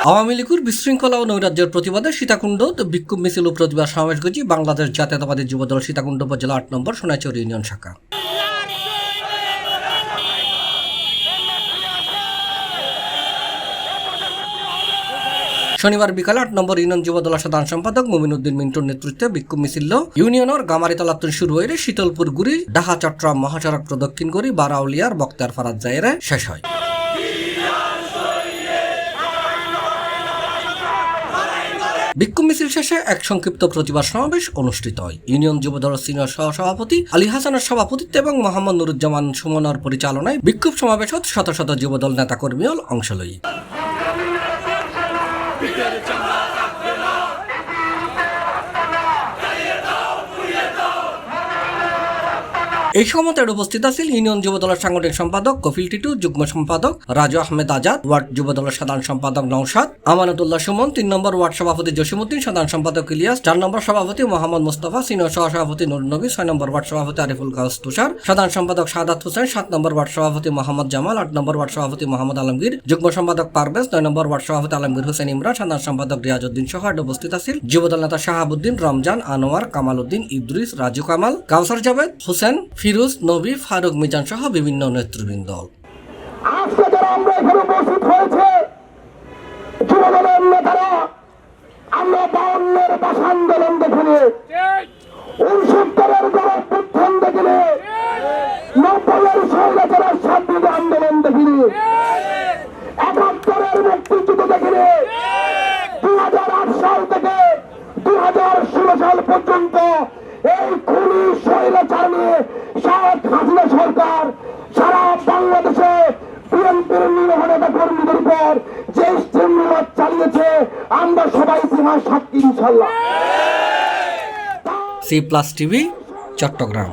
আওয়ামী লীগের বিশৃঙ্খলা ও নৈরাজ্যের প্রতিবাদে সীতাকুণ্ড বিক্ষোভ মিছিল ও প্রতিবাদ সমাবেশ করেছে বাংলাদেশ জাতীয়তাবাদী যুবদল সীতাকুণ্ড উপজেলা ৮ নম্বর সোনাইচর ইউনিয়ন শাখা। শনিবার বিকালে ৮ নম্বর ইউনিয়ন যুবদলের সাধারণ সম্পাদক মুমিন উদ্দিন মিন্টুর নেতৃত্বে বিক্ষোভ মিছিল ইউনিয়নের গামারিতলাতুন শুরু হয়ে শীতলপুর গুড়ি ঢাকা চট্টগ্রাম মহাসড়ক প্রদক্ষিণ করে বারাউলিয়ার বক্তার ফারাদ জায়গায় শেষ হয়। বিক্ষোভ মিছিল শেষে এক সংক্ষিপ্ত প্রতিবাদ সমাবেশ অনুষ্ঠিত হয়। ইউনিয়ন যুবদলের সিনিয়র সহসভাপতি আলী হাসানের সভাপতিত্বে এবং মোহাম্মদ নুরুজ্জামান সুমনের পরিচালনায় বিক্ষোভ সমাবেশত শত শত যুবদল নেতাকর্মী অংশ লয়। এই সময় উপস্থিত আছেন ইউনিয়ন যুবদলের সাংগঠনিক সম্পাদক কফিল টিটু, যুগ্ম সম্পাদক রাজু আহমেদ আজাদ, ওয়ার্ড যুবদলের সাধারণ সম্পাদক নওশাদ, আমানতুল্লাহ সুমন, ৩ নম্বর ওয়ার্ড সভাপতি জসিমউদ্দিন, সাধারণ সম্পাদক ইলিয়াস, ৪ নম্বর সভাপতি মোহাম্মদ মুস্তাফা, সিনিয়র সহসভাপতি নুর নবী, ৬ নম্বর ওয়ার্ড সভাপতি আরিফুল গাউস তুষার, সাধারণ সম্পাদক সাদাত হোসেন, ৭ নম্বর ওয়ার্ড সভাপতি মোহাম্মদ জামাল, ৮ নম্বর ওয়ার্ড সভাপতি মোহাম্মদ আলমগীর, যুগ্ম সম্পাদক পারভেজ, ৯ নম্বর ওয়ার্ড সভাপতি আলমগীর হোসেন ইমরান, সাধারণ সম্পাদক রিয়াজউদ্দিন সহ উপস্থিত আছেন যুবদল নেতা শাহাবুদ্দিন, রমজান, আনোয়ার, কামাল উদ্দিন, ইদ্রিস, রাজু কামাল, কাউসার জাভেদ, হোসেন, ফিরোজ, নবী, ফারুক মিজান সহ বিভিন্ন নেতৃবৃন্দ। আজকে যারা আমরা এখানে উপস্থিত হয়েছে যুবদলের নেতারা, আমরা ৫২-এর ভাষা আন্দোলন দেখিনি, ৬৯-এর গণঅভ্যুত্থান দেখিনি, ৯০-এর স্বৈরাচারের স্বাধীনতা আন্দোলন দেখিনি, ৭১-এর মুক্তিযুদ্ধ দেখিনি, ২০০৮ সাল থেকে ২০১৬ সাল পর্যন্ত এই খুনি স্বৈরাচার নিয়ে শেখ হাসিনা সরকার সারা বাংলাদেশে বিএনপির নিরীহ নেতা কর্মীদের উপর যে স্ট্রিমলাইট চালিয়েছে আমরা সবাই ইতিহাস সাক্ষী ইনশাআল্লাহ। C+ TV, Chittagong.